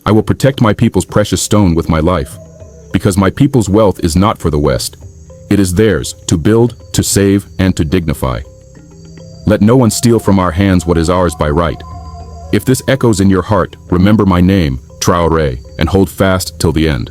I will protect my people's precious stone with my life, because my people's wealth is not for the West. It is theirs to build, to save, and to dignify. Let no one steal from our hands what is ours by right. If this echoes in your heart, remember my name, Traoré, and hold fast till the end.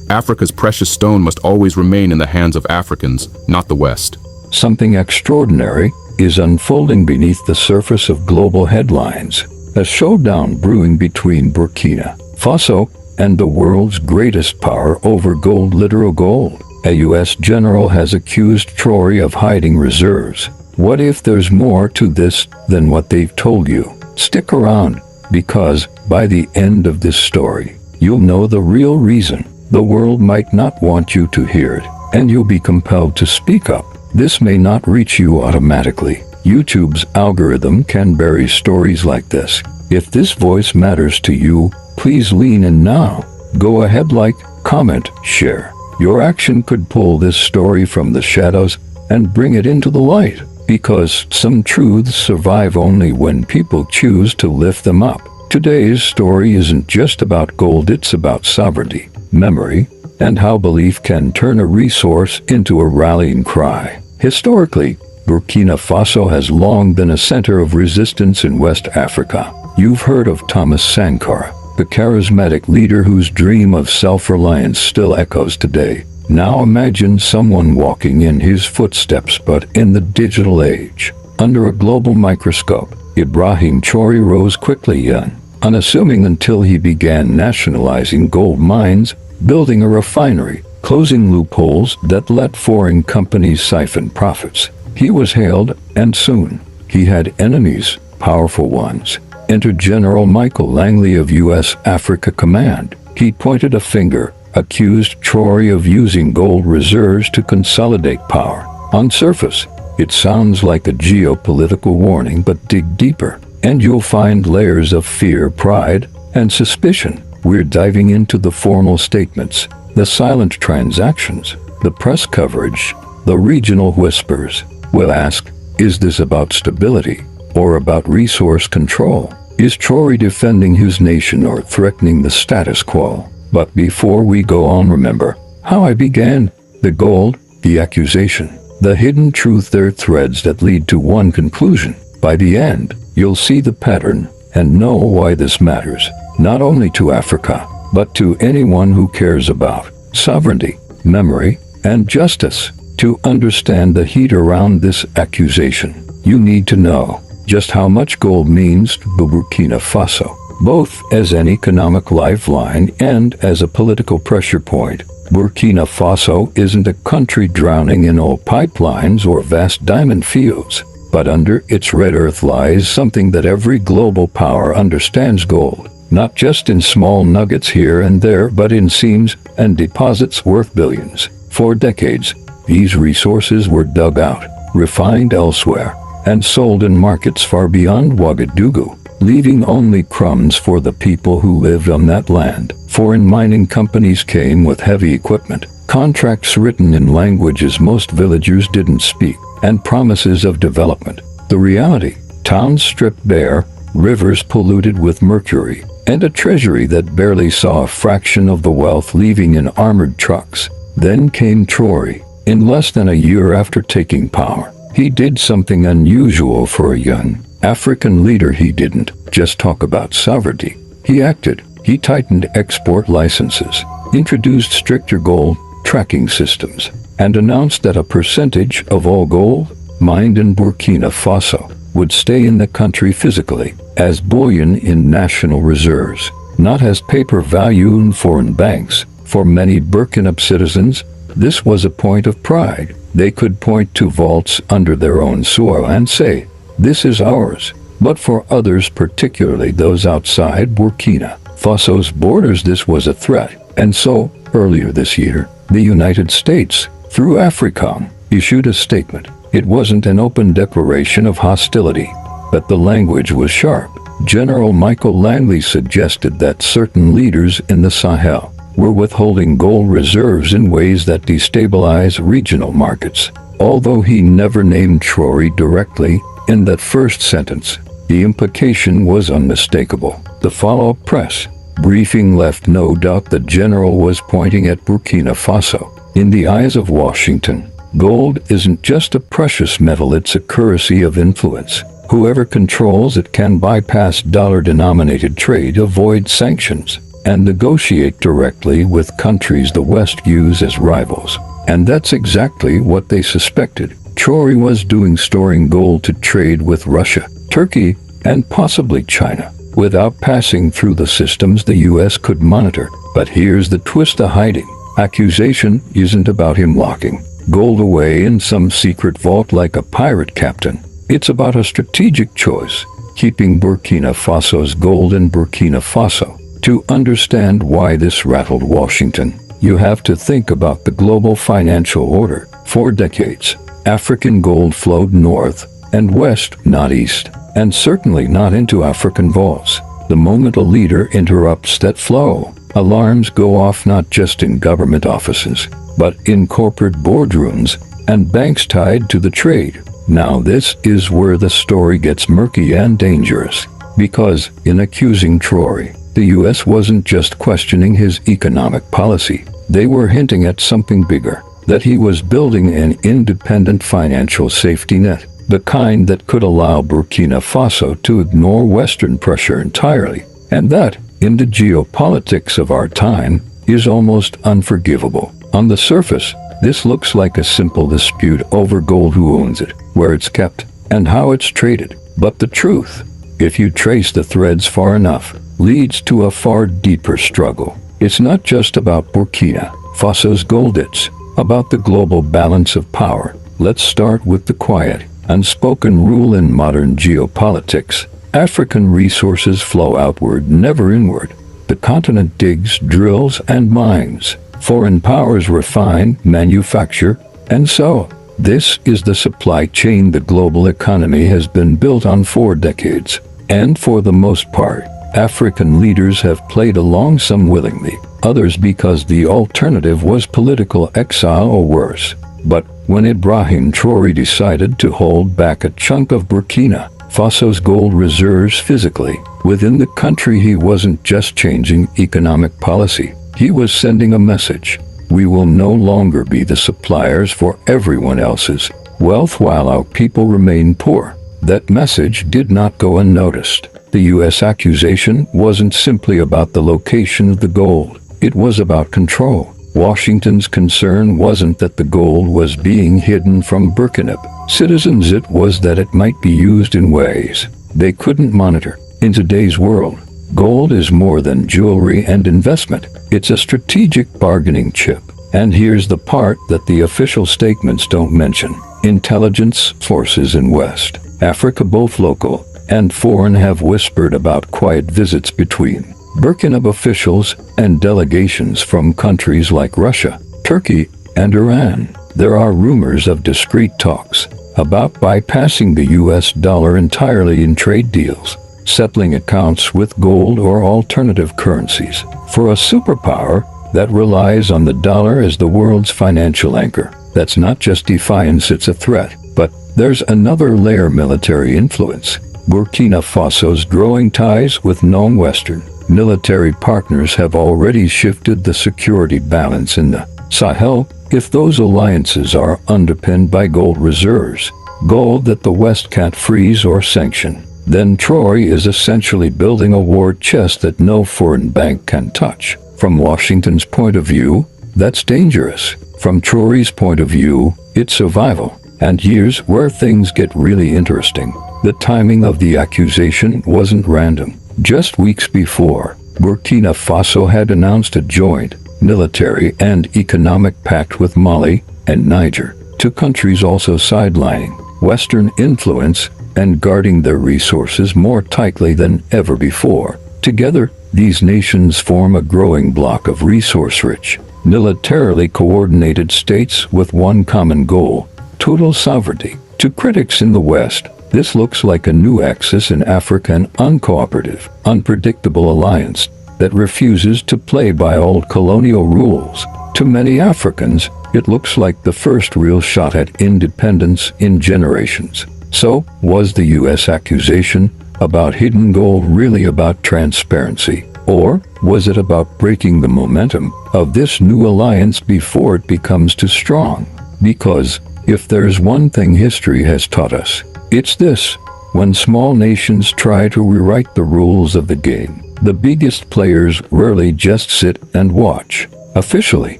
Africa's precious stone must always remain in the hands of Africans, not the West. Something extraordinary is unfolding beneath the surface of global headlines. A showdown brewing between Burkina Faso and the world's greatest power over gold, literal gold. A U.S. general has accused Traoré of hiding reserves. What if there's more to this than what they've told you? Stick around, because by the end of this story, you'll know the real reason. The world might not want you to hear it, and you'll be compelled to speak up. This may not reach you automatically. YouTube's algorithm can bury stories like this. If this voice matters to you, please lean in now. Go ahead, like, comment, share. Your action could pull this story from the shadows and bring it into the light, because some truths survive only when people choose to lift them up. Today's story isn't just about gold, it's about sovereignty, memory, and how belief can turn a resource into a rallying cry. Historically, Burkina Faso has long been a center of resistance in West Africa. You've heard of Thomas Sankara, the charismatic leader whose dream of self-reliance still echoes today. Now imagine someone walking in his footsteps but in the digital age. Under a global microscope, Ibrahim Traoré rose quickly and unassuming until he began nationalizing gold mines, building a refinery, closing loopholes that let foreign companies siphon profits. He was hailed, and soon, he had enemies, powerful ones. Enter General Michael Langley of U.S. Africa Command. He pointed a finger, accused Traoré of using gold reserves to consolidate power. On surface, it sounds like a geopolitical warning, but dig deeper, and you'll find layers of fear, pride, and suspicion. We're diving into the formal statements, the silent transactions, the press coverage, the regional whispers. We'll ask, is this about stability or about resource control? Is Traoré defending his nation or threatening the status quo? But before we go on, remember how I began. The gold, the accusation, the hidden truth. They're threads that lead to one conclusion. By the end, you'll see the pattern and know why this matters, not only to Africa, but to anyone who cares about sovereignty, memory, and justice. To understand the heat around this accusation, you need to know just how much gold means to Burkina Faso, both as an economic lifeline and as a political pressure point. Burkina Faso isn't a country drowning in oil pipelines or vast diamond fields, but under its red earth lies something that every global power understands: gold. Not just in small nuggets here and there, but in seams and deposits worth billions. For decades, these resources were dug out, refined elsewhere, and sold in markets far beyond Ouagadougou, leaving only crumbs for the people who lived on that land. Foreign mining companies came with heavy equipment, contracts written in languages most villagers didn't speak, and promises of development. The reality: towns stripped bare, rivers polluted with mercury, and a treasury that barely saw a fraction of the wealth leaving in armored trucks. Then came Traoré. In less than a year after taking power, he did something unusual for a young African leader. He didn't just talk about sovereignty. He acted. He tightened export licenses, introduced stricter gold tracking systems, and announced that a percentage of all gold mined in Burkina Faso would stay in the country physically, as bullion in national reserves, not as paper value in foreign banks. For many Burkina citizens, this was a point of pride. They could point to vaults under their own soil and say, "This is ours." But for others, particularly those outside Burkina Faso's borders, this was a threat. And so, earlier this year, the United States, through AFRICOM, issued a statement. It wasn't an open declaration of hostility, but the language was sharp. General Michael Langley suggested that certain leaders in the Sahel were withholding gold reserves in ways that destabilize regional markets. Although he never named Traoré directly in that first sentence, the implication was unmistakable. The follow-up press briefing left no doubt the general was pointing at Burkina Faso. In the eyes of Washington, gold isn't just a precious metal, it's a currency of influence. Whoever controls it can bypass dollar-denominated trade, avoid sanctions, and negotiate directly with countries the West views as rivals. And that's exactly what they suspected Traoré was doing, storing gold to trade with Russia, Turkey, and possibly China, without passing through the systems the US could monitor. But here's the twist: the hiding accusation isn't about him locking gold away in some secret vault like a pirate captain. It's about a strategic choice, keeping Burkina Faso's gold in Burkina Faso. To understand why this rattled Washington, you have to think about the global financial order. For decades, African gold flowed north and west, not east, and certainly not into African vaults. The moment a leader interrupts that flow, alarms go off, not just in government offices, but in corporate boardrooms and banks tied to the trade. Now this is where the story gets murky and dangerous, because in accusing Traoré, the US wasn't just questioning his economic policy. They were hinting at something bigger, that he was building an independent financial safety net, the kind that could allow Burkina Faso to ignore Western pressure entirely. And that, in the geopolitics of our time, is almost unforgivable. On the surface, this looks like a simple dispute over gold: who owns it, where it's kept, and how it's traded. But the truth, if you trace the threads far enough, leads to a far deeper struggle. It's not just about Burkina Faso's gold, it's about the global balance of power. Let's start with the quiet, unspoken rule in modern geopolitics. African resources flow outward, never inward. The continent digs, drills, and mines. Foreign powers refine, manufacture, and sell. This is the supply chain the global economy has been built on for decades. And for the most part, African leaders have played along, some willingly, others because the alternative was political exile or worse. But when Ibrahim Traoré decided to hold back a chunk of Burkina Faso's gold reserves physically within the country, he wasn't just changing economic policy. He was sending a message: we will no longer be the suppliers for everyone else's wealth while our people remain poor. That message did not go unnoticed. The US accusation wasn't simply about the location of the gold. It was about control. Washington's concern wasn't that the gold was being hidden from Burkina citizens, it was that it might be used in ways they couldn't monitor. In today's world, gold is more than jewelry and investment. It's a strategic bargaining chip. And here's the part that the official statements don't mention. Intelligence sources in West Africa, both local and foreign, have whispered about quiet visits between Burkina officials and delegations from countries like Russia, Turkey, and Iran. There are rumors of discreet talks about bypassing the US dollar entirely in trade deals, settling accounts with gold or alternative currencies. For a superpower that relies on the dollar as the world's financial anchor, that's not just defiance, it's a threat. But there's another layer: military influence. Burkina Faso's growing ties with non-Western military partners have already shifted the security balance in the Sahel. If those alliances are underpinned by gold reserves, gold that the West can't freeze or sanction, then Traoré is essentially building a war chest that no foreign bank can touch. From Washington's point of view, that's dangerous. From Traoré's point of view, it's survival. And here's where things get really interesting. The timing of the accusation wasn't random. Just weeks before, Burkina Faso had announced a joint military and economic pact with Mali and Niger, two countries also sidelining Western influence and guarding their resources more tightly than ever before. Together, these nations form a growing bloc of resource-rich, militarily coordinated states with one common goal: total sovereignty. To critics in the West, this looks like a new axis in Africa, an uncooperative, unpredictable alliance that refuses to play by old colonial rules. To many Africans, it looks like the first real shot at independence in generations. So, was the US accusation about hidden gold really about transparency, Or was it about breaking the momentum of this new alliance before it becomes too strong? Because if there's one thing history has taught us, it's this: when small nations try to rewrite the rules of the game, the biggest players rarely just sit and watch. Officially,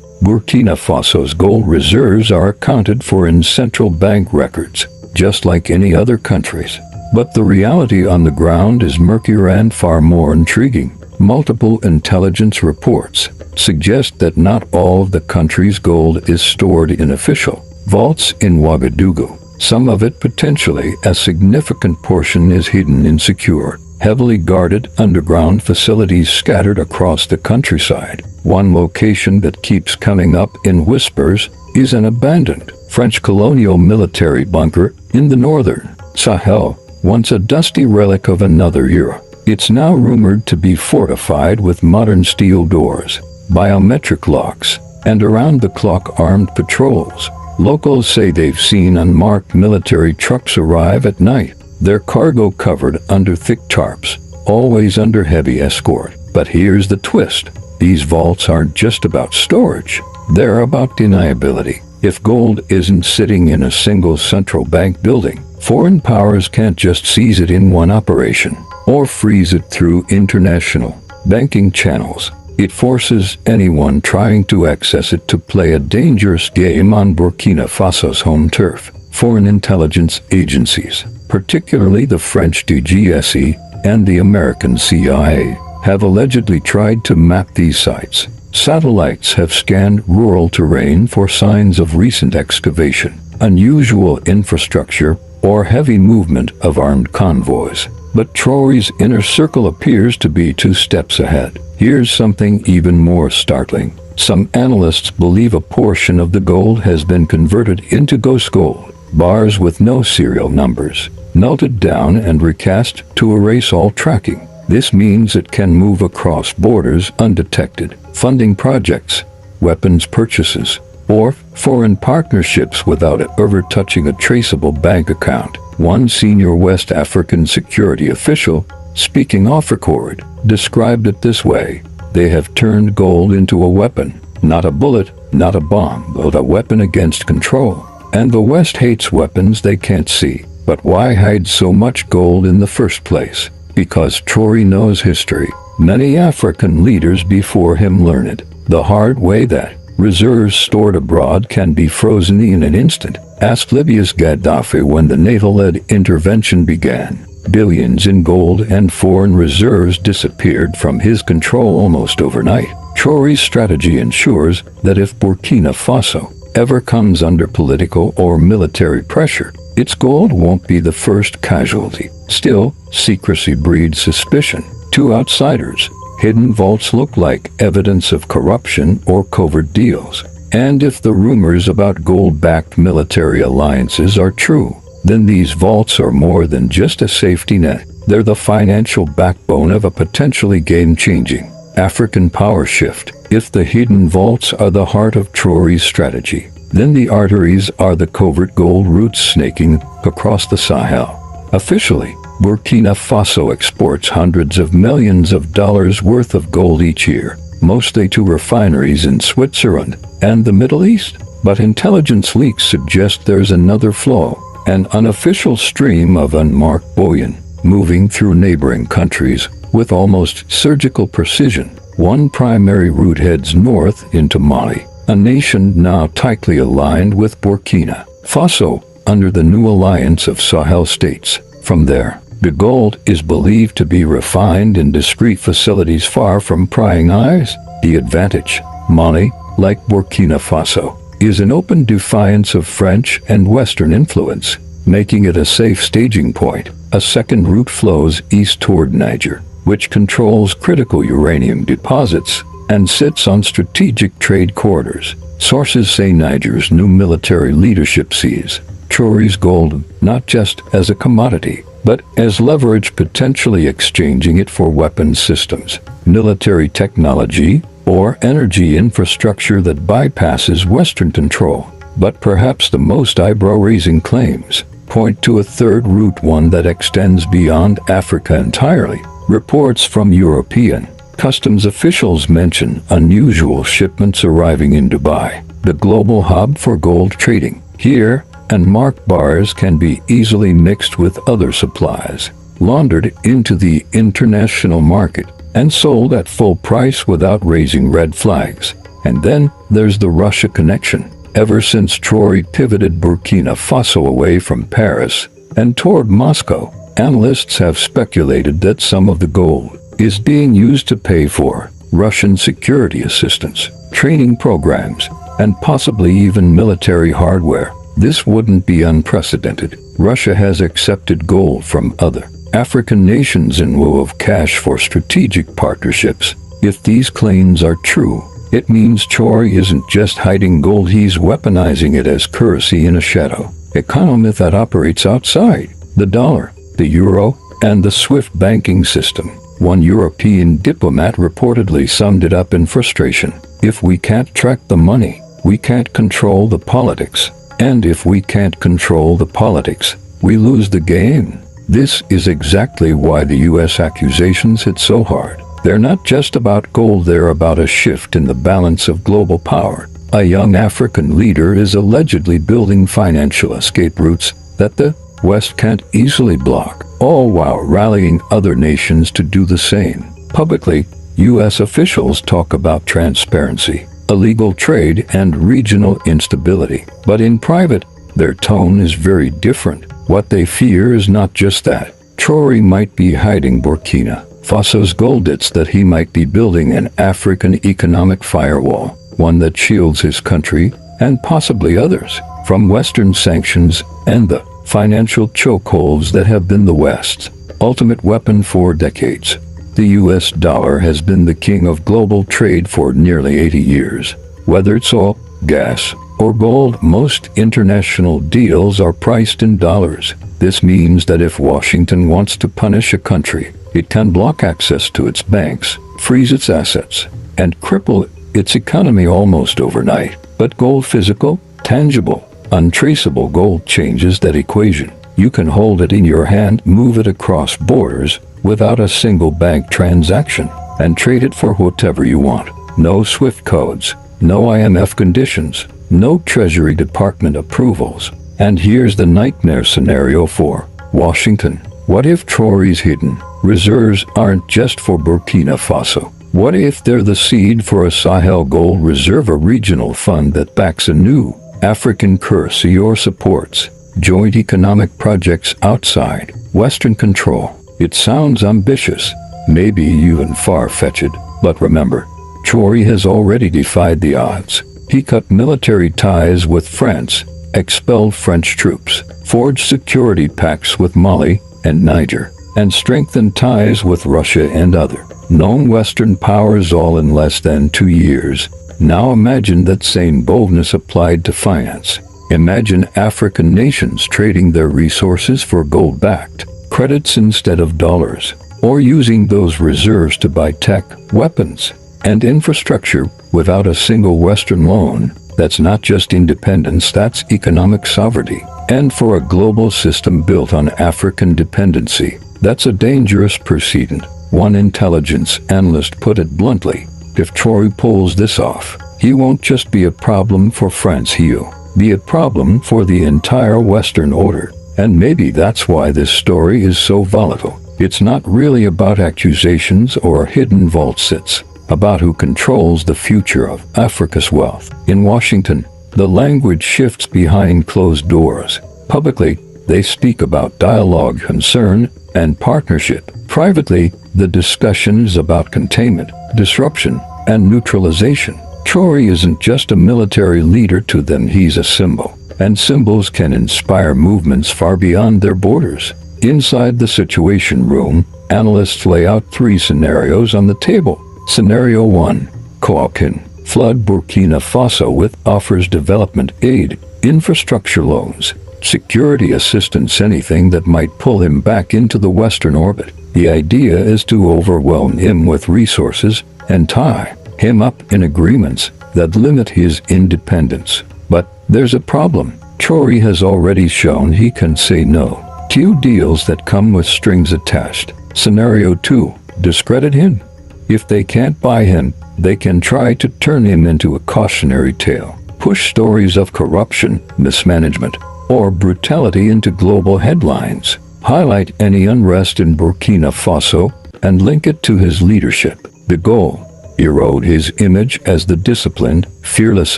Burkina Faso's gold reserves are accounted for in central bank records, just like any other countries. But the reality on the ground is murkier and far more intriguing. Multiple intelligence reports suggest that not all of the country's gold is stored in official vaults in Ouagadougou. Some of it, potentially a significant portion, is hidden in secure, heavily guarded underground facilities scattered across the countryside. One location that keeps coming up in whispers is an abandoned French colonial military bunker in the northern Sahel, once a dusty relic of another era. It's now rumored to be fortified with modern steel doors, biometric locks, and around-the-clock armed patrols. Locals say they've seen unmarked military trucks arrive at night, their cargo covered under thick tarps, always under heavy escort. But here's the twist: these vaults aren't just about storage, they're about deniability. If gold isn't sitting in a single central bank building, foreign powers can't just seize it in one operation, or freeze it through international banking channels. It forces anyone trying to access it to play a dangerous game on Burkina Faso's home turf. Foreign intelligence agencies, particularly the French DGSE and the American CIA, have allegedly tried to map these sites. Satellites have scanned rural terrain for signs of recent excavation, unusual infrastructure, or heavy movement of armed convoys. But Traoré's inner circle appears to be 2 steps ahead. Here's something even more startling. Some analysts believe a portion of the gold has been converted into ghost gold, bars with no serial numbers, melted down and recast to erase all tracking. This means it can move across borders undetected, funding projects, weapons purchases, or foreign partnerships without ever touching a traceable bank account. One senior West African security official, speaking off record, described it this way: they have turned gold into a weapon, not a bullet, not a bomb, but a weapon against control. And the West hates weapons they can't see. But why hide so much gold in the first place? Because Traoré knows history. Many African leaders before him learned it the hard way, that reserves stored abroad can be frozen in an instant. Ask Libya's Gaddafi when the NATO-led intervention began. Billions in gold and foreign reserves disappeared from his control almost overnight. Traoré's strategy ensures that if Burkina Faso ever comes under political or military pressure, its gold won't be the first casualty. Still, secrecy breeds suspicion. To outsiders, hidden vaults look like evidence of corruption or covert deals. And if the rumors about gold-backed military alliances are true, then these vaults are more than just a safety net. They're the financial backbone of a potentially game-changing African power shift. If the hidden vaults are the heart of Traoré's strategy, then the arteries are the covert gold routes snaking across the Sahel. Officially, Burkina Faso exports hundreds of millions of dollars worth of gold each year, mostly to refineries in Switzerland and the Middle East. But intelligence leaks suggest there's another flow, an unofficial stream of unmarked bullion, moving through neighboring countries with almost surgical precision. One primary route heads north into Mali, a nation now tightly aligned with Burkina Faso under the new alliance of Sahel states. From there, the gold is believed to be refined in discreet facilities far from prying eyes. The advantage: Mali, like Burkina Faso, is an open defiance of French and Western influence, making it a safe staging point. A second route flows east toward Niger, which controls critical uranium deposits and sits on strategic trade corridors. Sources say Niger's new military leadership sees Traoré's gold not just as a commodity, but as leverage, potentially exchanging it for weapons systems, military technology, or energy infrastructure that bypasses Western control. But perhaps the most eyebrow-raising claims point to a third route, one that extends beyond Africa entirely. Reports from European Customs officials mention unusual shipments arriving in Dubai, the global hub for gold trading. Here, and marked bars can be easily mixed with other supplies, laundered into the international market, and sold at full price without raising red flags. And then there's the Russia connection. Ever since Traoré pivoted Burkina Faso away from Paris and toward Moscow, analysts have speculated that some of the gold is being used to pay for Russian security assistance, training programs, and possibly even military hardware. This wouldn't be unprecedented. Russia has accepted gold from other African nations in lieu of cash for strategic partnerships. If these claims are true, it means Traoré isn't just hiding gold, he's weaponizing it as currency in a shadow economy that operates outside the dollar, the euro, and the SWIFT banking system. One European diplomat reportedly summed it up in frustration. If we can't track the money, we can't control the politics. And if we can't control the politics, we lose the game. This is exactly why the U.S. accusations hit so hard. They're not just about gold, they're about a shift in the balance of global power. A young African leader is allegedly building financial escape routes that the West can't easily block, all while rallying other nations to do the same. Publicly, U.S. officials talk about transparency, illegal trade, and regional instability. But in private, their tone is very different. What they fear is not just that Traoré might be hiding Burkina Faso's gold, it's that he might be building an African economic firewall, one that shields his country, and possibly others, from Western sanctions and the financial chokeholds that have been the West's ultimate weapon for decades. The US dollar has been the king of global trade for nearly 80 years. Whether it's oil, gas, or gold, most international deals are priced in dollars. This means that if Washington wants to punish a country, it can block access to its banks, freeze its assets, and cripple its economy almost overnight. But gold, physical, tangible, untraceable gold, changes that equation. You can hold it in your hand, move it across borders without a single bank transaction, and trade it for whatever you want. No SWIFT codes, no IMF conditions, no Treasury Department approvals. And here's the nightmare scenario for Washington. What if Traoré's hidden reserves aren't just for Burkina Faso? What if they're the seed for a Sahel gold reserve, a regional fund that backs a new African currency or supports joint economic projects outside Western control? It sounds ambitious, maybe even far-fetched, but remember, Traoré has already defied the odds. He cut military ties with France, expelled French troops, forged security pacts with Mali and Niger, and strengthened ties with Russia and other known Western powers, all in less than 2 years. Now imagine that same boldness applied to finance. Imagine African nations trading their resources for gold-backed credits instead of dollars, or using those reserves to buy tech, weapons, and infrastructure without a single Western loan. That's not just independence, that's economic sovereignty. And for a global system built on African dependency, that's a dangerous precedent. One intelligence analyst put it bluntly: if Traoré pulls this off, he won't just be a problem for France, he'll be a problem for the entire Western order. And maybe that's why this story is so volatile. It's not really about accusations or hidden vaults, it's about who controls the future of Africa's wealth. In Washington, the language shifts behind closed doors. Publicly, they speak about dialogue, concern, and partnership. Privately, the discussion is about containment, disruption, and neutralization. Traoré isn't just a military leader to them, he's a symbol. And symbols can inspire movements far beyond their borders. Inside the Situation Room, analysts lay out 3 scenarios on the table. Scenario 1. Traoré can flood Burkina Faso with offers development aid, infrastructure loans, security assistance, anything that might pull him back into the Western orbit. The idea is to overwhelm him with resources and tie him up in agreements that limit his independence. But there's a problem. Traoré has already shown he can say no to deals that come with strings attached. Scenario 2. Discredit him. If they can't buy him, they can try to turn him into a cautionary tale, push stories of corruption, mismanagement, or brutality into global headlines, highlight any unrest in Burkina Faso, and link it to his leadership. The goal: erode his image as the disciplined, fearless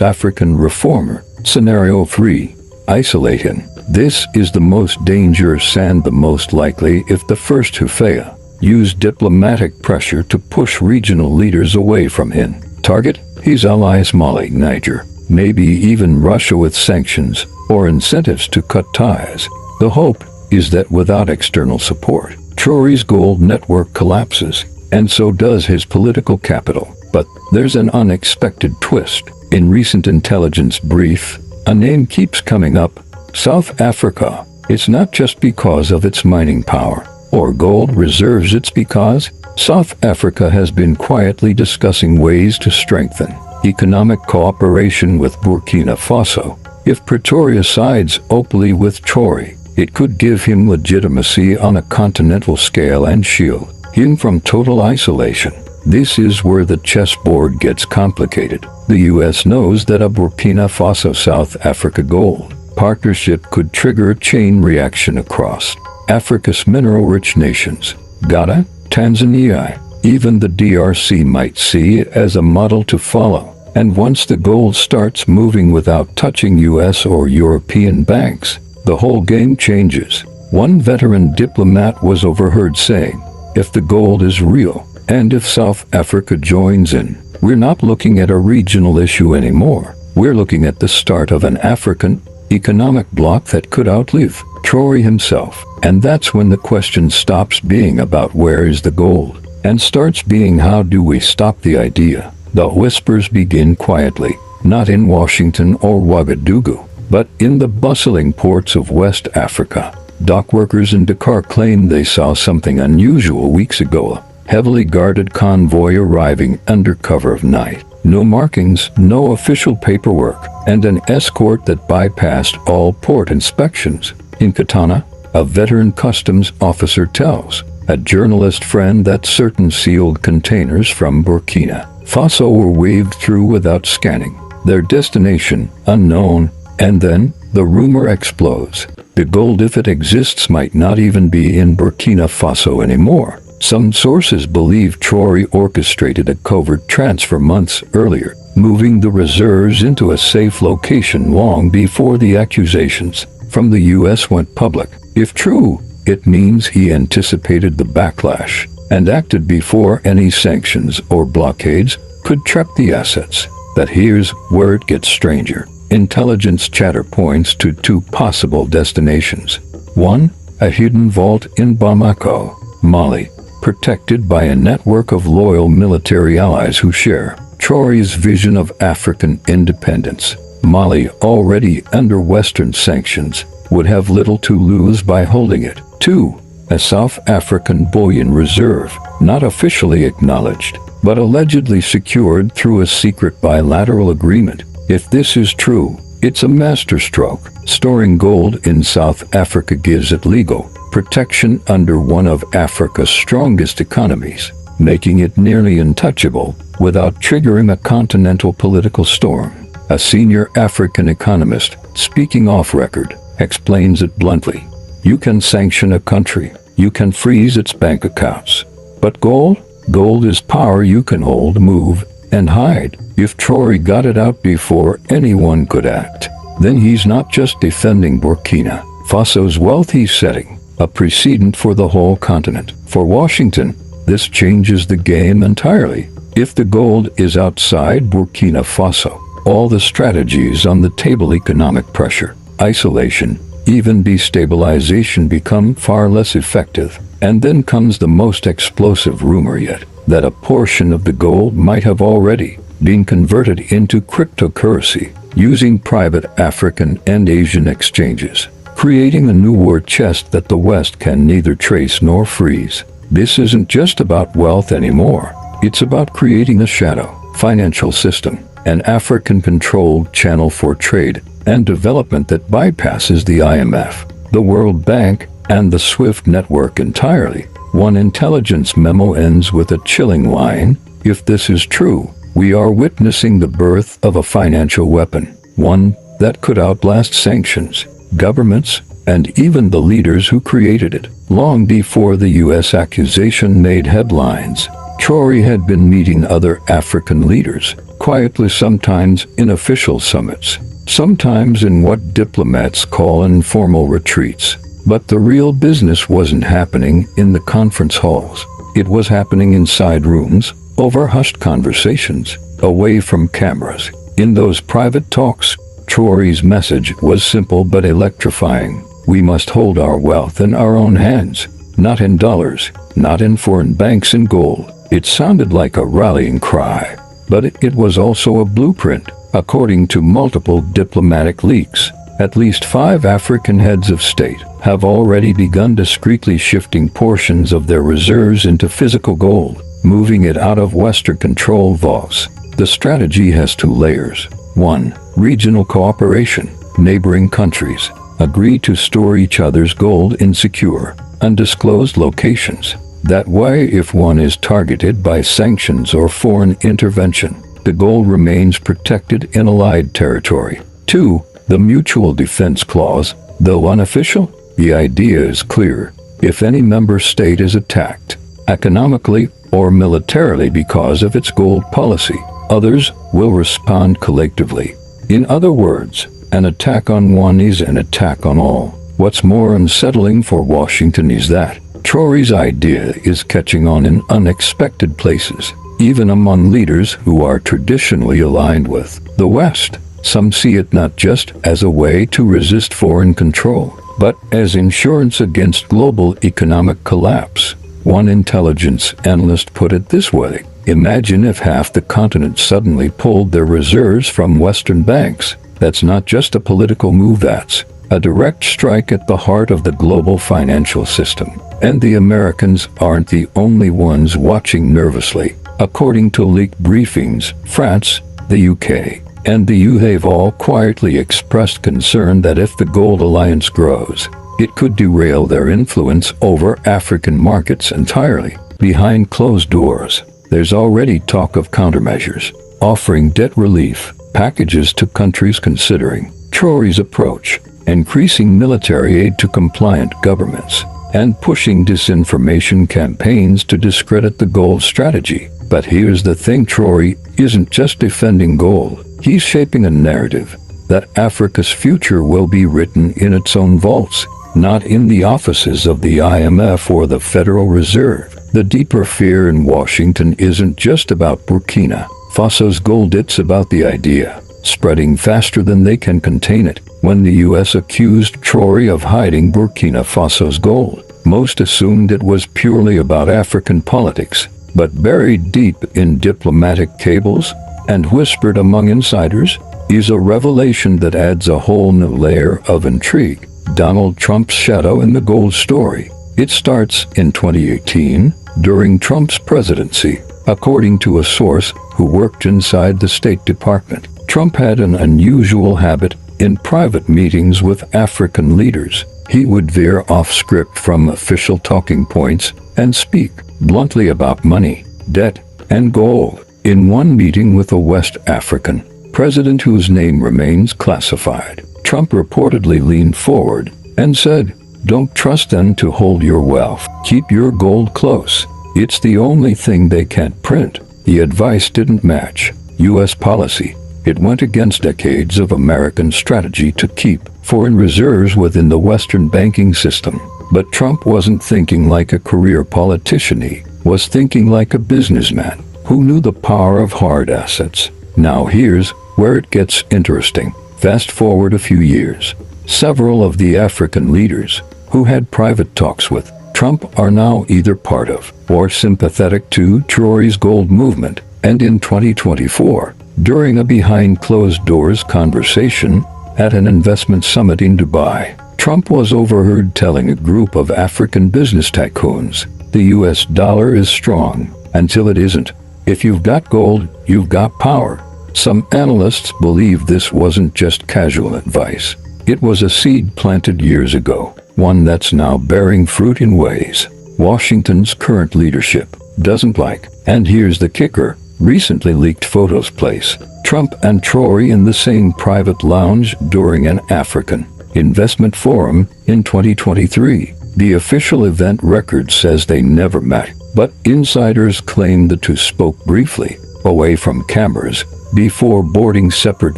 African reformer. Scenario 3. Isolate him. This is the most dangerous and the most likely if the first to fail. Use diplomatic pressure to push regional leaders away from him. Target: his allies Mali, Niger, maybe even Russia with sanctions or incentives to cut ties. The hope is that without external support, Traoré's gold network collapses, and so does his political capital. But there's an unexpected twist. In recent intelligence brief, a name keeps coming up: South Africa. It's not just because of its mining power or gold reserves, it's because South Africa has been quietly discussing ways to strengthen economic cooperation with Burkina Faso. If Pretoria sides openly with Traoré, it could give him legitimacy on a continental scale and shield him from total isolation. This is where the chessboard gets complicated. The US knows that a Burkina Faso-South Africa gold partnership could trigger a chain reaction across Africa's mineral-rich nations. Ghana, Tanzania, even the DRC might see it as a model to follow. And once the gold starts moving without touching US or European banks, the whole game changes. One veteran diplomat was overheard saying, if the gold is real, and if South Africa joins in, we're not looking at a regional issue anymore. We're looking at the start of an African economic bloc that could outlive Traoré himself. And that's when the question stops being about where is the gold, and starts being how do we stop the idea. The whispers begin quietly, not in Washington or Ouagadougou, but in the bustling ports of West Africa. Dock workers in Dakar claimed they saw something unusual weeks ago: a heavily guarded convoy arriving under cover of night. No markings, no official paperwork, and an escort that bypassed all port inspections. In Katana, a veteran customs officer tells a journalist friend that certain sealed containers from Burkina Faso were waved through without scanning, their destination unknown, and then the rumor explodes. The gold, if it exists, might not even be in Burkina Faso anymore. Some sources believe Traoré orchestrated a covert transfer months earlier, moving the reserves into a safe location long before the accusations from the US went public. If true, it means he anticipated the backlash and acted before any sanctions or blockades could trap the assets. But here's where it gets stranger. Intelligence chatter points to two possible destinations. One, a hidden vault in Bamako, Mali, protected by a network of loyal military allies who share Traoré's vision of African independence. Mali, already under Western sanctions, would have little to lose by holding it. Two, a South African bullion reserve, not officially acknowledged, but allegedly secured through a secret bilateral agreement. If this is true, it's a masterstroke. Storing gold in South Africa gives it legal protection under one of Africa's strongest economies, making it nearly untouchable without triggering a continental political storm. A senior African economist, speaking off record, explains it bluntly. You can sanction a country, you can freeze its bank accounts. But gold? Gold is power you can hold, move, and hide. If Traoré got it out before anyone could act, then he's not just defending Burkina Faso's wealth, he's setting a precedent for the whole continent. For Washington, this changes the game entirely. If the gold is outside Burkina Faso, all the strategies on the table, economic pressure, isolation, even destabilization, become far less effective. And then comes the most explosive rumor yet, that a portion of the gold might have already been converted into cryptocurrency using private African and Asian exchanges, creating a new war chest that the West can neither trace nor freeze. This isn't just about wealth anymore. It's about creating a shadow financial system, an African-controlled channel for trade and development that bypasses the IMF, the World Bank, and the SWIFT network entirely. One intelligence memo ends with a chilling line: "If this is true, we are witnessing the birth of a financial weapon, one that could outlast sanctions, governments, and even the leaders who created it." Long before the U.S. accusation made headlines, Traoré had been meeting other African leaders, quietly, sometimes in official summits, sometimes in what diplomats call informal retreats. But the real business wasn't happening in the conference halls. It was happening inside rooms, over hushed conversations, away from cameras. In those private talks, Traoré's message was simple but electrifying. We must hold our wealth in our own hands, not in dollars, not in foreign banks and gold. It sounded like a rallying cry, but it was also a blueprint. According to multiple diplomatic leaks, at least 5 African heads of state have already begun discreetly shifting portions of their reserves into physical gold, moving it out of Western control vaults. The strategy has 2 layers. 1. Regional cooperation. Neighboring countries agree to store each other's gold in secure, undisclosed locations. That way, if one is targeted by sanctions or foreign intervention, the gold remains protected in allied territory. 2. The mutual defense clause. Though unofficial, the idea is clear. If any member state is attacked, economically or militarily because of its gold policy, others will respond collectively. In other words, an attack on one is an attack on all. What's more unsettling for Washington is that Traoré's idea is catching on in unexpected places, even among leaders who are traditionally aligned with the West. Some see it not just as a way to resist foreign control, but as insurance against global economic collapse. One intelligence analyst put it this way: imagine if half the continent suddenly pulled their reserves from Western banks. That's not just a political move, that's a direct strike at the heart of the global financial system. And the Americans aren't the only ones watching nervously. According to leaked briefings, France, the UK, and the EU have all quietly expressed concern that if the gold alliance grows, it could derail their influence over African markets entirely. Behind closed doors, there's already talk of countermeasures, offering debt relief packages to countries considering Traoré's approach, increasing military aid to compliant governments, and pushing disinformation campaigns to discredit the gold strategy. But here's the thing: Traoré isn't just defending gold. He's shaping a narrative that Africa's future will be written in its own vaults, not in the offices of the IMF or the Federal Reserve. The deeper fear in Washington isn't just about Burkina Faso's gold, it's about the idea spreading faster than they can contain it. When the U.S. accused Traoré of hiding Burkina Faso's gold, most assumed it was purely about African politics, but buried deep in diplomatic cables and whispered among insiders is a revelation that adds a whole new layer of intrigue. Donald Trump's shadow in the gold story. It starts in 2018, during Trump's presidency. According to a source who worked inside the State Department, Trump had an unusual habit in private meetings with African leaders. He would veer off script from official talking points and speak bluntly about money, debt, and gold. In one meeting with a West African president whose name remains classified, Trump reportedly leaned forward and said, "Don't trust them to hold your wealth. Keep your gold close. It's the only thing they can't print." The advice didn't match U.S. policy. It went against decades of American strategy to keep foreign reserves within the Western banking system. But Trump wasn't thinking like a career politician. He was thinking like a businessman who knew the power of hard assets. Now here's where it gets interesting. Fast forward a few years. Several of the African leaders who had private talks with Trump are now either part of or sympathetic to Traoré's gold movement. And in 2024, during a behind-closed-doors conversation at an investment summit in Dubai, Trump was overheard telling a group of African business tycoons, "The US dollar is strong until it isn't. If you've got gold, you've got power." Some analysts believe this wasn't just casual advice. It was a seed planted years ago, one that's now bearing fruit in ways Washington's current leadership doesn't like. And here's the kicker. Recently leaked photos place Trump and Traoré in the same private lounge during an African investment forum in 2023. The official event record says they never met, but insiders claim the two spoke briefly, away from cameras, before boarding separate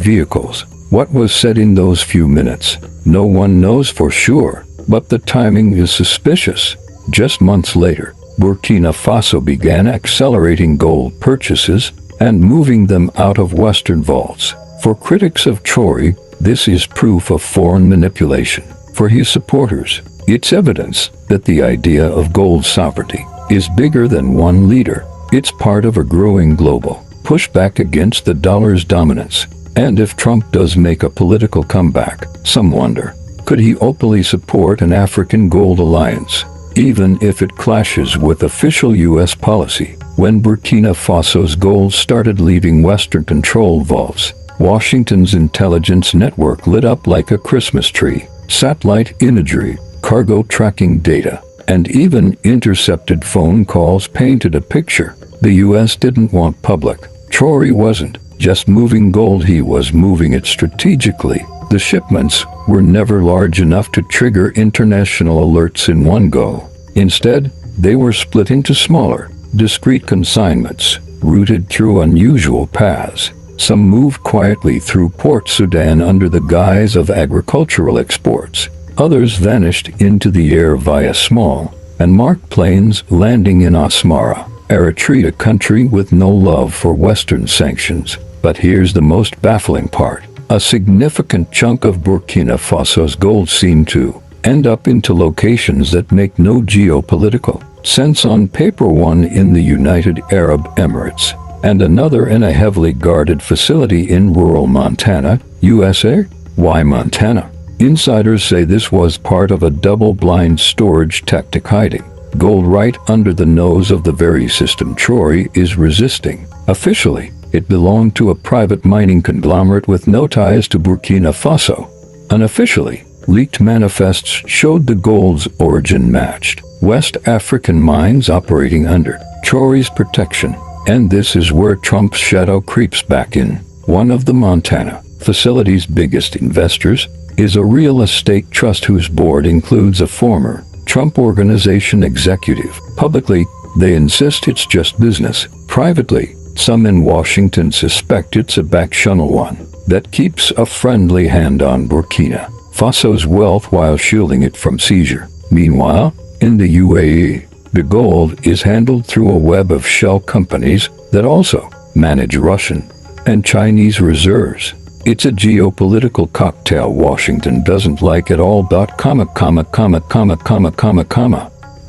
vehicles. What was said in those few minutes? No one knows for sure, but the timing is suspicious. Just months later, Burkina Faso began accelerating gold purchases and moving them out of Western vaults. For critics of Traoré, this is proof of foreign manipulation. For his supporters, it's evidence that the idea of gold sovereignty is bigger than one leader. It's part of a growing global pushback against the dollar's dominance. And if Trump does make a political comeback, some wonder, could he openly support an African gold alliance, even if it clashes with official U.S. policy? When Burkina Faso's gold started leaving Western-controlled vaults, Washington's intelligence network lit up like a Christmas tree. Satellite imagery, cargo tracking data, and even intercepted phone calls painted a picture the U.S. didn't want public. Traoré wasn't just moving gold, he was moving it strategically. The shipments were never large enough to trigger international alerts in one go. Instead, they were split into smaller, discrete consignments, routed through unusual paths. Some moved quietly through Port Sudan under the guise of agricultural exports. Others vanished into the air via small and marked planes landing in Asmara, Eritrea, a country with no love for Western sanctions. But here's the most baffling part. A significant chunk of Burkina Faso's gold seemed to end up into locations that make no geopolitical sense on paper, one in the United Arab Emirates, and another in a heavily guarded facility in rural Montana, USA. Why Montana? Insiders say this was part of a double-blind storage tactic, hiding gold right under the nose of the very system Traoré is resisting. Officially, it belonged to a private mining conglomerate with no ties to Burkina Faso. Unofficially, leaked manifests showed the gold's origin matched West African mines operating under Traoré's protection. And this is where Trump's shadow creeps back in. One of the Montana facility's biggest investors is a real estate trust whose board includes a former Trump Organization executive. Publicly, they insist it's just business. Privately, some in Washington suspect it's a back channel, one that keeps a friendly hand on Burkina Faso's wealth while shielding it from seizure. Meanwhile, in the UAE, the gold is handled through a web of shell companies that also manage Russian and Chinese reserves. It's a geopolitical cocktail Washington doesn't like at all. To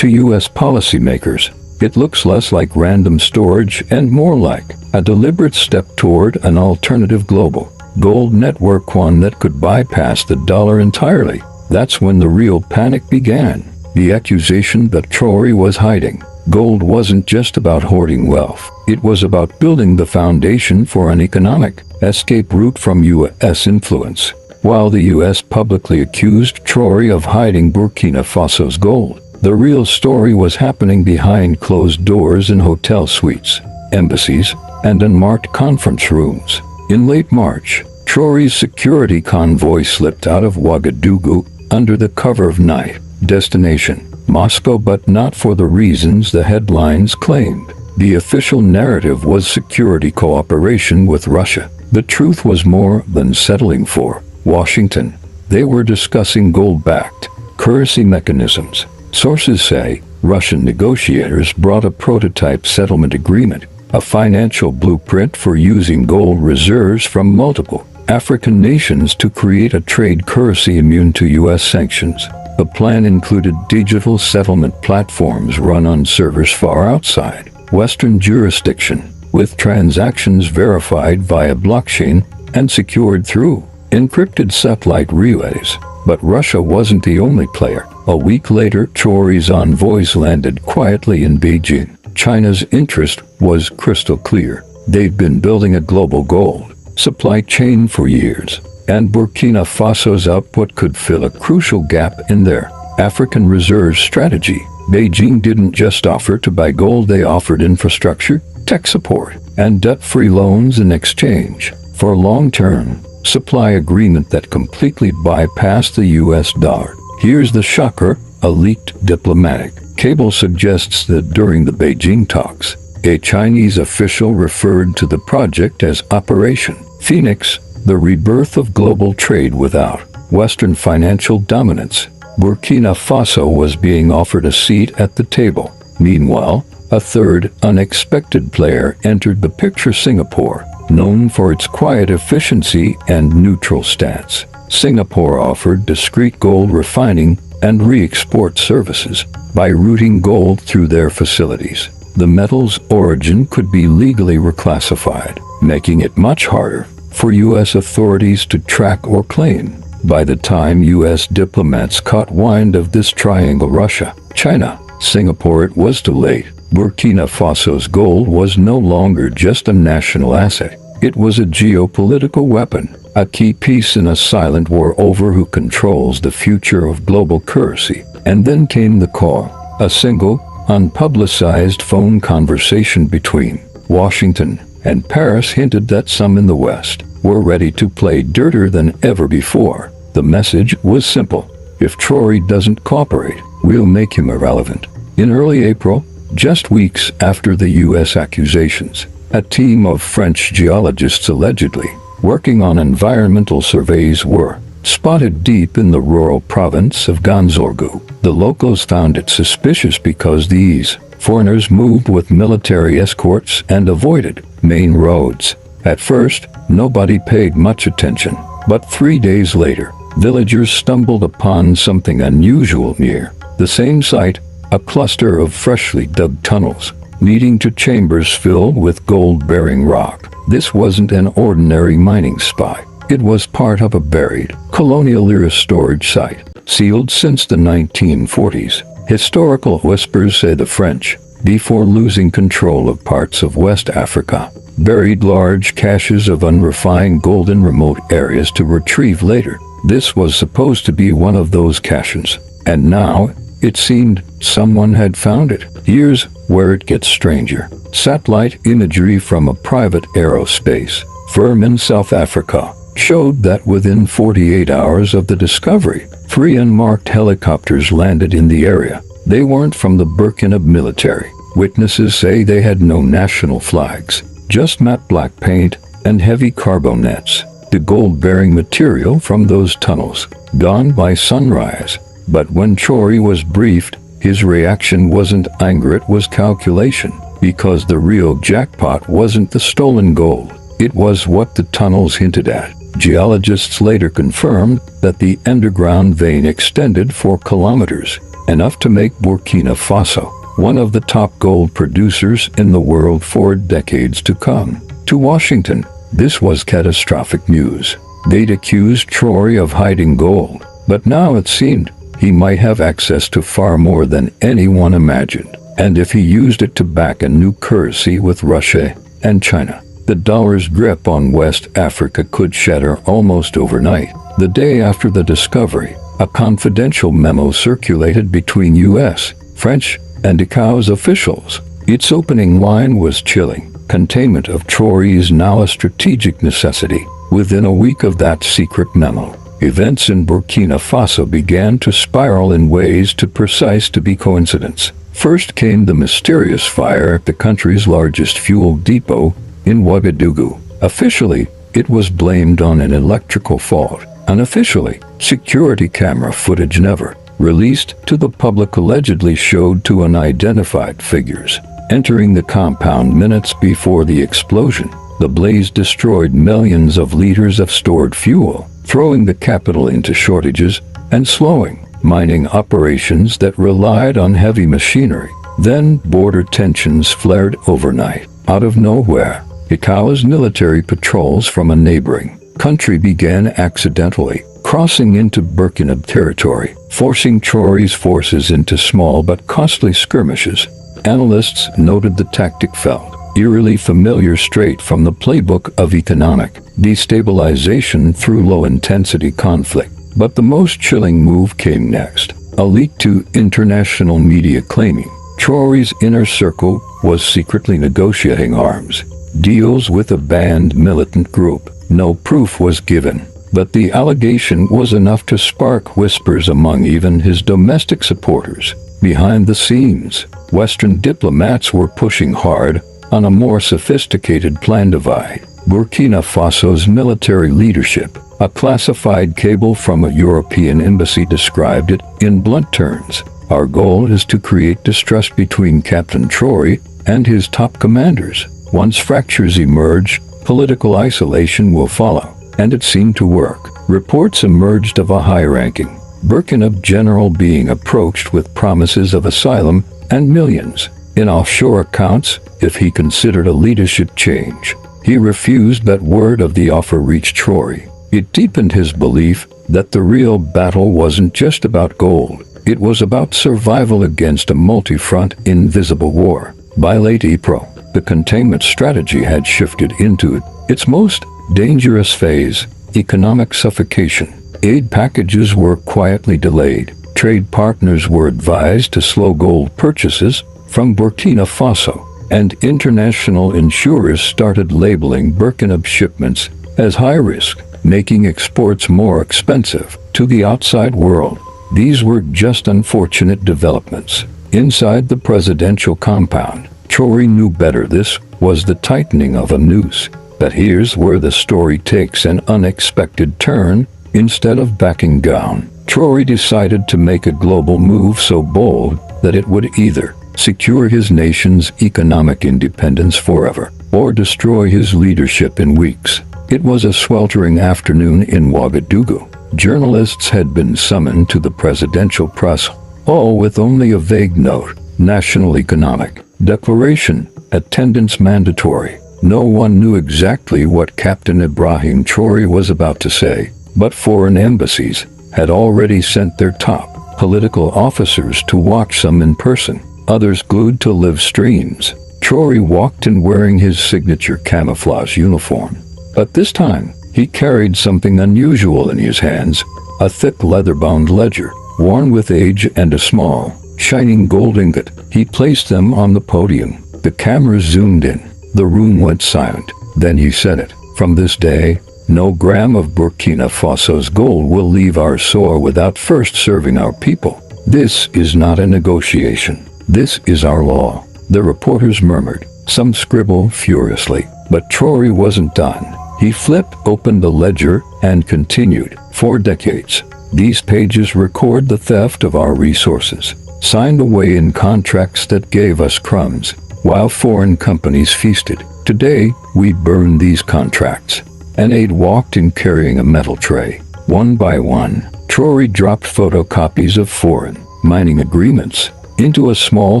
U.S. policymakers, it looks less like random storage and more like a deliberate step toward an alternative global gold network, one that could bypass the dollar entirely. That's when the real panic began. The accusation that Traoré was hiding gold wasn't just about hoarding wealth. It was about building the foundation for an economic escape route from U.S. influence. While the U.S. publicly accused Traoré of hiding Burkina Faso's gold, the real story was happening behind closed doors in hotel suites, embassies, and unmarked conference rooms. In late March, Traoré's security convoy slipped out of Ouagadougou under the cover of night. Destination: Moscow, but not for the reasons the headlines claimed. The official narrative was security cooperation with Russia. The truth was more than settling for Washington. They were discussing gold-backed currency mechanisms. Sources say Russian negotiators brought a prototype settlement agreement, a financial blueprint for using gold reserves from multiple African nations to create a trade currency immune to U.S. sanctions. The plan included digital settlement platforms run on servers far outside Western jurisdiction, with transactions verified via blockchain and secured through encrypted satellite relays. But Russia wasn't the only player. A week later, Traoré's envoys landed quietly in Beijing. China's interest was crystal clear. They've been building a global gold supply chain for years, and Burkina Faso's output could fill a crucial gap in their African reserve strategy. Beijing didn't just offer to buy gold, they offered infrastructure, tech support, and debt-free loans in exchange for a long-term supply agreement that completely bypassed the US dollar. Here's the shocker: a leaked diplomatic cable suggests that during the Beijing talks, a Chinese official referred to the project as Operation Phoenix, the rebirth of global trade without Western financial dominance. Burkina Faso was being offered a seat at the table. Meanwhile, a third, unexpected player entered the picture: Singapore. Known for its quiet efficiency and neutral stance, Singapore offered discreet gold refining and re-export services by routing gold through their facilities. The metal's origin could be legally reclassified, making it much harder for U.S. authorities to track or claim. By the time U.S. diplomats caught wind of this triangle, Russia, China, Singapore, it was too late. Burkina Faso's gold was no longer just a national asset. It was a geopolitical weapon, a key piece in a silent war over who controls the future of global currency. And then came the call. A single, unpublicized phone conversation between Washington and Paris hinted that some in the West were ready to play dirtier than ever before. The message was simple: if Traoré doesn't cooperate, we'll make him irrelevant. In early April, just weeks after the U.S. accusations, a team of French geologists allegedly working on environmental surveys were spotted deep in the rural province of Ganzourgou. The locals found it suspicious because these foreigners moved with military escorts and avoided main roads. At first, nobody paid much attention, but 3 days later, villagers stumbled upon something unusual near the same site: a cluster of freshly dug tunnels leading to chambers filled with gold-bearing rock. This wasn't an ordinary mining spot. It was part of a buried colonial-era storage site, sealed since the 1940s. Historical whispers say the French, before losing control of parts of West Africa, buried large caches of unrefined gold in remote areas to retrieve later. This was supposed to be one of those caches, and now it seemed someone had found it. Here's where it gets stranger. Satellite imagery from a private aerospace firm in South Africa showed that within 48 hours of the discovery, 3 unmarked helicopters landed in the area. They weren't from the Burkina military. Witnesses say they had no national flags, just matte black paint and heavy cargo nets. The gold-bearing material from those tunnels gone by sunrise. But when Traoré was briefed, his reaction wasn't anger, it was calculation, because the real jackpot wasn't the stolen gold. It was what the tunnels hinted at. Geologists later confirmed that the underground vein extended for kilometers, enough to make Burkina Faso one of the top gold producers in the world for decades to come. To Washington, this was catastrophic news. They'd accused Traoré of hiding gold, but now it seemed he might have access to far more than anyone imagined. And if he used it to back a new currency with Russia and China, the dollar's grip on West Africa could shatter almost overnight. The day after the discovery, a confidential memo circulated between U.S., French, and ICAO's officials. Its opening line was chilling: containment of Traoré is now a strategic necessity. Within a week of that secret memo, events in Burkina Faso began to spiral in ways too precise to be coincidence. First came the mysterious fire at the country's largest fuel depot in Ouagadougou. Officially, it was blamed on an electrical fault. Unofficially, security camera footage never released to the public allegedly showed two unidentified figures entering the compound minutes before the explosion. The blaze destroyed millions of liters of stored fuel, throwing the capital into shortages and slowing mining operations that relied on heavy machinery. Then border tensions flared overnight. Out of nowhere, ICAO's military patrols from a neighboring country began accidentally crossing into Burkina territory, forcing Traoré's forces into small but costly skirmishes. Analysts noted the tactic felt eerily familiar, straight from the playbook of economic destabilization through low-intensity conflict. But the most chilling move came next. a leak to international media claiming Traoré's inner circle was secretly negotiating arms deals with a banned militant group. No proof was given, but the allegation was enough to spark whispers among even his domestic supporters. Behind the scenes, Western diplomats were pushing hard on a more sophisticated plan divide Burkina Faso's military leadership. A classified cable from a European embassy described it in blunt terms. Our goal is to create distrust between Captain Traoré and his top commanders. Once fractures emerge, political isolation will follow, and it seemed to work. Reports emerged of a high-ranking Burkina general being approached with promises of asylum and millions in offshore accounts if he considered a leadership change. He refused, but word of the offer reached Traoré. It deepened his belief that the real battle wasn't just about gold. It was about survival against a multi-front, invisible war. By late April, the containment strategy had shifted into its most dangerous phase, economic suffocation. Aid packages were quietly delayed. Trade partners were advised to slow gold purchases from Burkina Faso, and international insurers started labeling Burkina shipments as high risk, making exports more expensive to the outside world. These were just unfortunate developments. Inside the presidential compound, Traoré knew better. This was the tightening of a noose. But here's where the story takes an unexpected turn. Instead of backing down, Traoré decided to make a global move so bold that it would either secure his nation's economic independence forever or destroy his leadership in weeks. It was a sweltering afternoon in Ouagadougou. Journalists had been summoned to the presidential press, all with only a vague note: national economic declaration, attendance mandatory. No one knew exactly what Captain Ibrahim Traoré was about to say, but foreign embassies had already sent their top political officers to watch some in person, others glued to live streams. Traoré walked in wearing his signature camouflage uniform. But this time, he carried something unusual in his hands, a thick leather-bound ledger, worn with age, and a small, shining gold ingot. He placed them on the podium. The cameras zoomed in. The room went silent. Then he said it. From this day, no gram of Burkina Faso's gold will leave our soil without first serving our people. This is not a negotiation. This is our law. The reporters murmured. Some scribbled furiously. But Traoré wasn't done. He flipped open the ledger and continued. For decades, these pages record the theft of our resources, signed away in contracts that gave us crumbs, while foreign companies feasted. Today, we burn these contracts. An aide walked in carrying a metal tray. One by one, Traoré dropped photocopies of foreign mining agreements into a small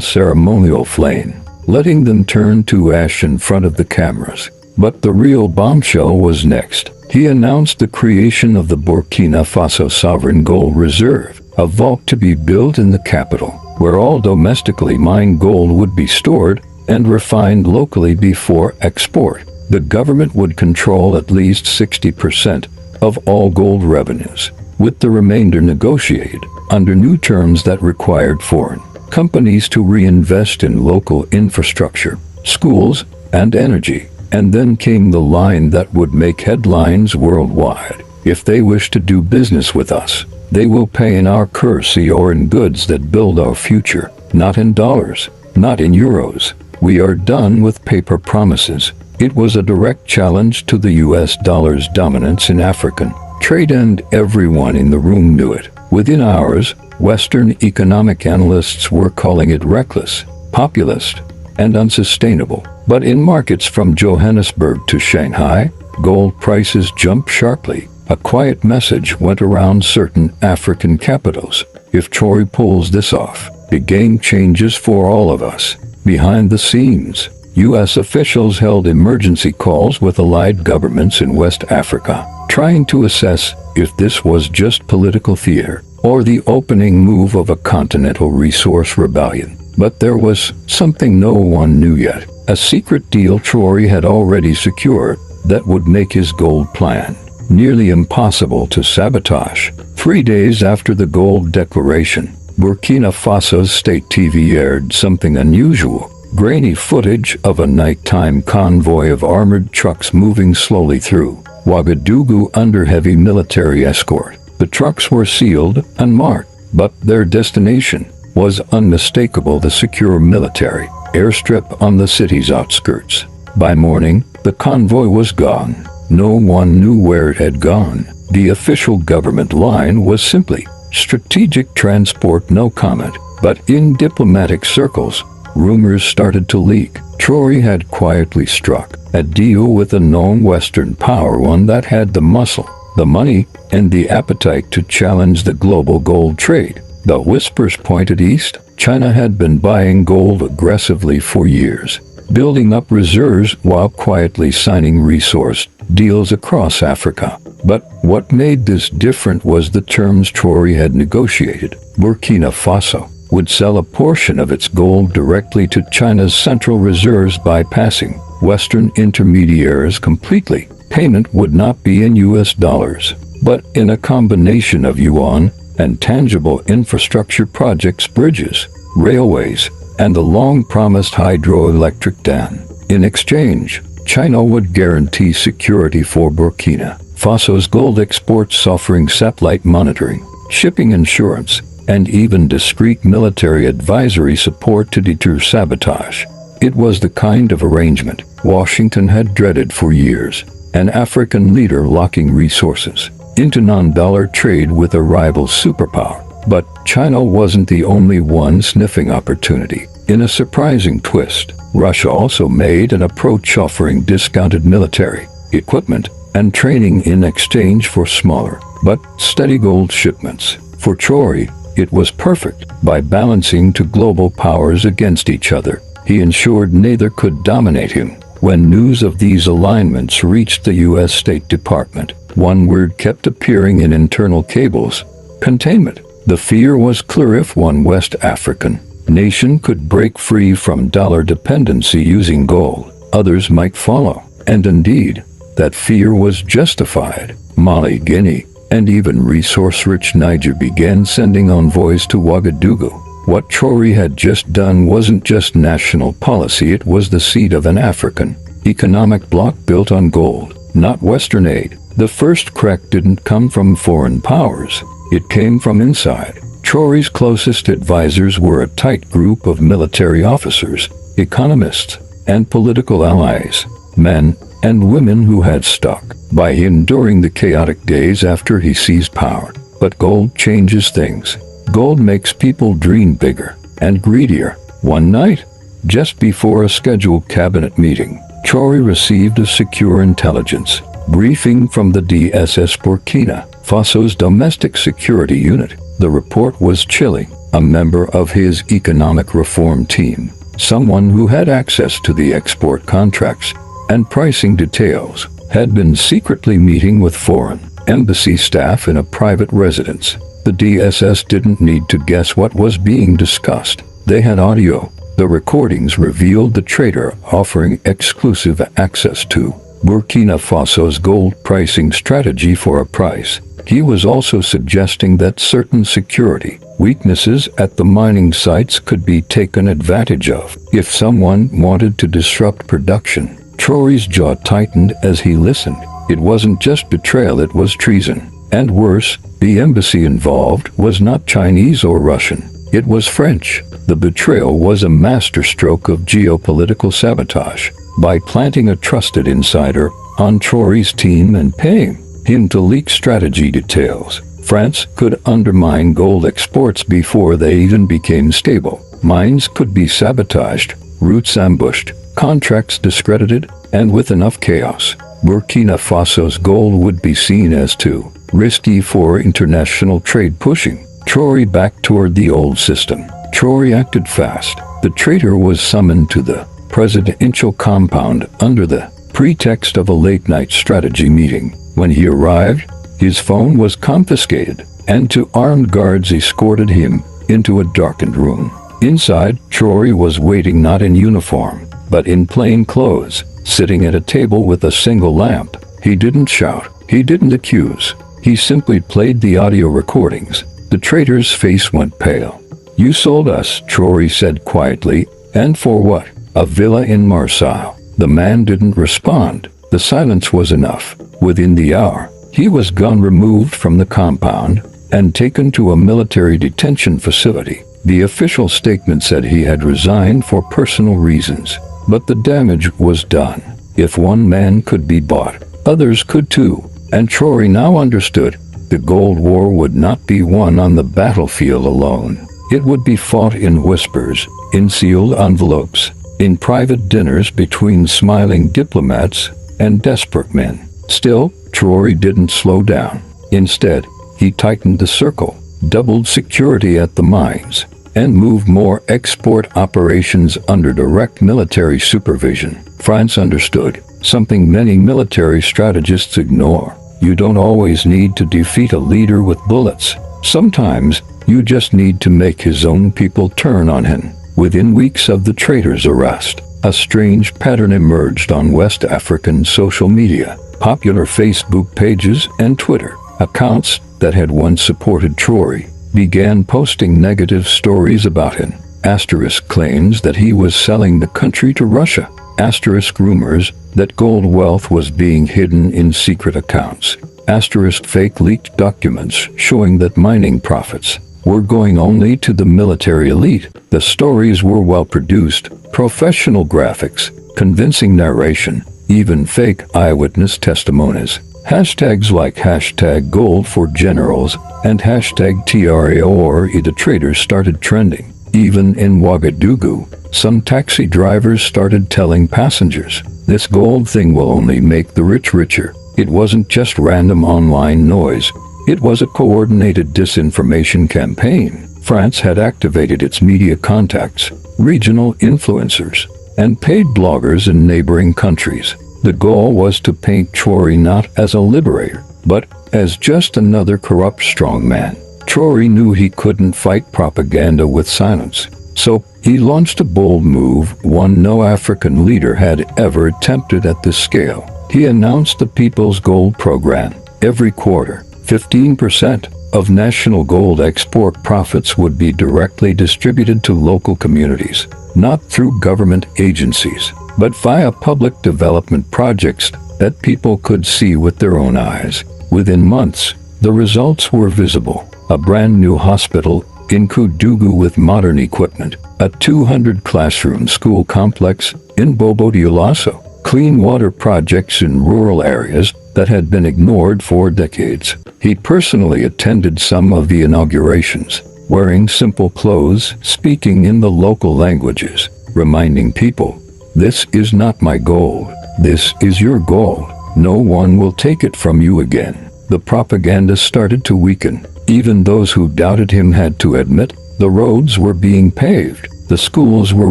ceremonial flame, letting them turn to ash in front of the cameras. But the real bombshell was next. He announced the creation of the Burkina Faso Sovereign Gold Reserve, a vault to be built in the capital, where all domestically mined gold would be stored and refined locally before export. The government would control at least 60% of all gold revenues, with the remainder negotiated under new terms that required foreign companies to reinvest in local infrastructure, schools, and energy. And then came the line that would make headlines worldwide. If they wish to do business with us, they will pay in our currency or in goods that build our future, not in dollars, not in euros. We are done with paper promises. It was a direct challenge to the US dollar's dominance in African trade, and everyone in the room knew it. Within hours, Western economic analysts were calling it reckless, populist, and unsustainable. But in markets from Johannesburg to Shanghai, gold prices jumped sharply. A quiet message went around certain African capitals: if Traoré pulls this off, the game changes for all of us. Behind the scenes, U.S. officials held emergency calls with allied governments in West Africa, trying to assess if this was just political theater or the opening move of a continental resource rebellion. But there was something no one knew yet. A secret deal Traoré had already secured that would make his gold plan nearly impossible to sabotage. 3 days after the gold declaration, Burkina Faso's state TV aired something unusual. Grainy footage of a nighttime convoy of armored trucks moving slowly through Ouagadougou under heavy military escort. The trucks were sealed and marked, but their destination was unmistakable: the secure military airstrip on the city's outskirts. By morning, the convoy was gone. No one knew where it had gone. The official government line was simply strategic transport, no comment. But in diplomatic circles, rumors started to leak. Traoré had quietly struck a deal with a known Western power, one that had the muscle, the money, and the appetite to challenge the global gold trade. The whispers pointed east. China had been buying gold aggressively for years, building up reserves while quietly signing resource deals across Africa. But what made this different was the terms Traoré had negotiated. Burkina Faso would sell a portion of its gold directly to China's central reserves, bypassing Western intermediaries completely. Payment would not be in US dollars, but in a combination of yuan and tangible infrastructure projects, bridges, railways, and the long-promised hydroelectric dam. In exchange, China would guarantee security for Burkina Faso's gold exports, offering satellite monitoring, shipping insurance, and even discreet military advisory support to deter sabotage. It was the kind of arrangement Washington had dreaded for years: an African leader locking resources into non-dollar trade with a rival superpower. But China wasn't the only one sniffing opportunity. In a surprising twist, Russia also made an approach, offering discounted military equipment and training in exchange for smaller but steady gold shipments. For Traoré, it was perfect. By balancing two global powers against each other, he ensured neither could dominate him. When news of these alignments reached the U.S. State Department, one word kept appearing in internal cables: containment. The fear was clear: if one West African nation could break free from dollar dependency using gold, others might follow. And indeed, that fear was justified. Mali, Guinea, and even resource-rich Niger began sending envoys to Ouagadougou. What Traoré had just done wasn't just national policy, it was the seed of an African economic bloc built on gold, not Western aid. The first crack didn't come from foreign powers, it came from inside. Traoré's closest advisors were a tight group of military officers, economists, and political allies, men and women who had stuck by him during the chaotic days after he seized power. But gold changes things. Gold makes people dream bigger and greedier. One night, just before a scheduled cabinet meeting, Traoré received a secure intelligence briefing from the DSS, Burkina Faso's domestic security unit. The report was chilling. A member of his economic reform team, someone who had access to the export contracts and pricing details, had been secretly meeting with foreign embassy staff in a private residence. The DSS didn't need to guess what was being discussed. They had audio. The recordings revealed the traitor offering exclusive access to Burkina Faso's gold pricing strategy for a price. He was also suggesting that certain security weaknesses at the mining sites could be taken advantage of if someone wanted to disrupt production. Traoré's jaw tightened as he listened. It wasn't just betrayal, it was treason. And worse, the embassy involved was not Chinese or Russian. It was French. The betrayal was a masterstroke of geopolitical sabotage. By planting a trusted insider on Traoré's team and paying him to leak strategy details, France could undermine gold exports before they even became stable. Mines could be sabotaged, routes ambushed, contracts discredited, and with enough chaos, Burkina Faso's gold would be seen as too risky for international trade, pushing Traoré back toward the old system. Traoré acted fast. The traitor was summoned to the presidential compound under the pretext of a late-night strategy meeting. When he arrived, his phone was confiscated, and two armed guards escorted him into a darkened room. Inside, Traoré was waiting, not in uniform, but in plain clothes, sitting at a table with a single lamp. He didn't shout. He didn't accuse. He simply played the audio recordings. The traitor's face went pale. "You sold us," Traoré said quietly. "And for what? A villa in Marseille." The man didn't respond. The silence was enough. Within the hour, he was gone, removed from the compound and taken to a military detention facility. The official statement said he had resigned for personal reasons, but the damage was done. If one man could be bought, others could too, and Traoré now understood. The gold war would not be won on the battlefield alone. It would be fought in whispers, in sealed envelopes, in private dinners between smiling diplomats and desperate men. Still, Traoré didn't slow down. Instead, he tightened the circle, doubled security at the mines, and moved more export operations under direct military supervision. France understood something many military strategists ignore. You don't always need to defeat a leader with bullets. Sometimes, you just need to make his own people turn on him. Within weeks of the traitor's arrest, a strange pattern emerged on West African social media. Popular Facebook pages and Twitter accounts that had once supported Traoré began posting negative stories about him. Asterisk claims that he was selling the country to Russia. Asterisk rumors that gold wealth was being hidden in secret accounts. Asterisk fake leaked documents showing that mining profits were going only to the military elite. The stories were well produced, professional graphics, convincing narration, even fake eyewitness testimonies. Hashtags like hashtag gold for generals and hashtag Traoré the traitor started trending. Even in Ouagadougou, some taxi drivers started telling passengers, "This gold thing will only make the rich richer." It wasn't just random online noise. It was a coordinated disinformation campaign. France had activated its media contacts, regional influencers, and paid bloggers in neighboring countries. The goal was to paint Traoré not as a liberator, but as just another corrupt strongman. Traoré knew he couldn't fight propaganda with silence. So, he launched a bold move, one no African leader had ever attempted at this scale. He announced the People's Gold Program. Every quarter, 15% of national gold export profits would be directly distributed to local communities, not through government agencies, but via public development projects that people could see with their own eyes. Within months, the results were visible. A brand new hospital in Ouagadougou with modern equipment, a 200-classroom school complex in Bobo-Dioulasso, clean water projects in rural areas that had been ignored for decades. He personally attended some of the inaugurations, wearing simple clothes, speaking in the local languages, reminding people, "This is not my gold. This is your gold. No one will take it from you again." The propaganda started to weaken. Even those who doubted him had to admit the roads were being paved, the schools were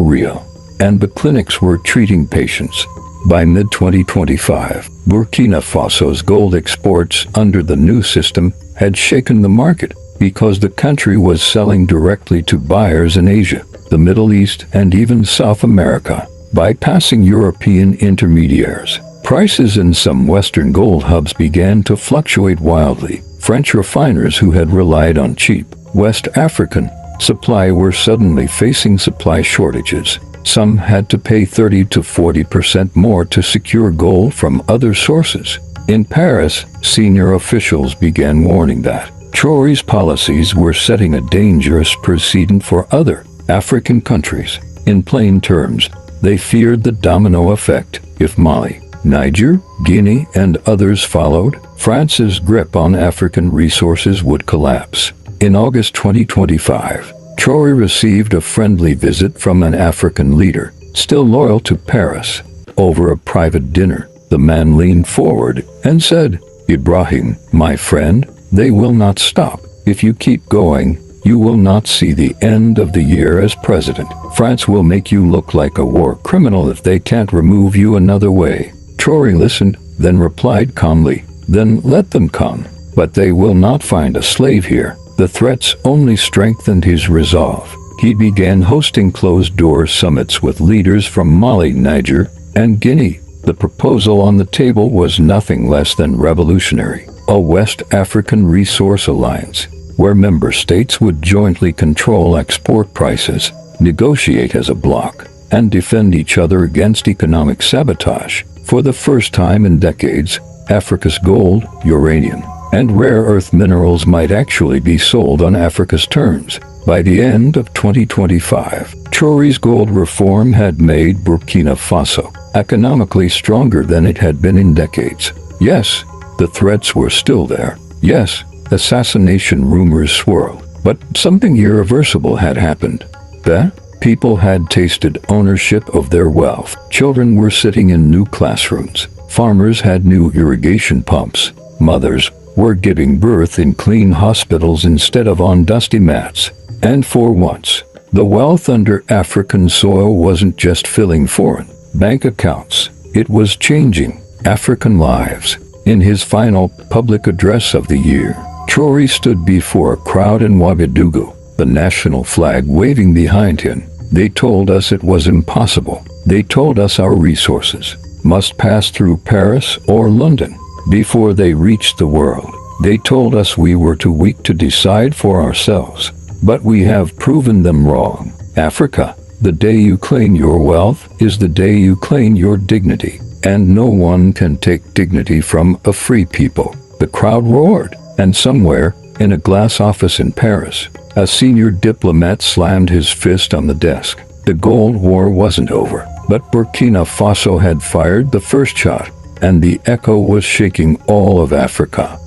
real, and the clinics were treating patients. By mid-2025, Burkina Faso's gold exports under the new system had shaken the market because the country was selling directly to buyers in Asia, the Middle East, and even South America, bypassing European intermediaries. Prices in some Western gold hubs began to fluctuate wildly. French refiners who had relied on cheap West African supply were suddenly facing supply shortages. Some had to pay 30 to 40% more to secure gold from other sources. In Paris, senior officials began warning that Traoré's policies were setting a dangerous precedent for other African countries. In plain terms, they feared the domino effect. If Mali, Niger, Guinea, and others followed, France's grip on African resources would collapse. In August 2025, Traoré received a friendly visit from an African leader, still loyal to Paris. Over a private dinner, the man leaned forward and said, "Ibrahim, my friend, they will not stop. If you keep going, you will not see the end of the year as president. France will make you look like a war criminal if they can't remove you another way." Traoré listened, then replied calmly, "Then let them come. But they will not find a slave here." The threats only strengthened his resolve. He began hosting closed-door summits with leaders from Mali, Niger, and Guinea. The proposal on the table was nothing less than revolutionary. A West African Resource Alliance, where member states would jointly control export prices, negotiate as a bloc, and defend each other against economic sabotage. For the first time in decades, Africa's gold, uranium, and rare earth minerals might actually be sold on Africa's terms. By the end of 2025, Traoré's gold reform had made Burkina Faso economically stronger than it had been in decades. Yes, the threats were still there. Yes, assassination rumors swirled. But something irreversible had happened. The people had tasted ownership of their wealth. Children were sitting in new classrooms. Farmers had new irrigation pumps. Mothers were giving birth in clean hospitals instead of on dusty mats. And for once, the wealth under African soil wasn't just filling foreign bank accounts. It was changing African lives. In his final public address of the year, Traoré stood before a crowd in Ouagadougou, the national flag waving behind him. They told us it was impossible. They told us our resources must pass through Paris or London before they reached the world. They told us we were too weak to decide for ourselves. But we have proven them wrong. Africa, the day you claim your wealth is the day you claim your dignity. And no one can take dignity from a free people. The crowd roared, and somewhere, in a glass office in Paris, a senior diplomat slammed his fist on the desk. The gold war wasn't over, but Burkina Faso had fired the first shot, and the echo was shaking all of Africa.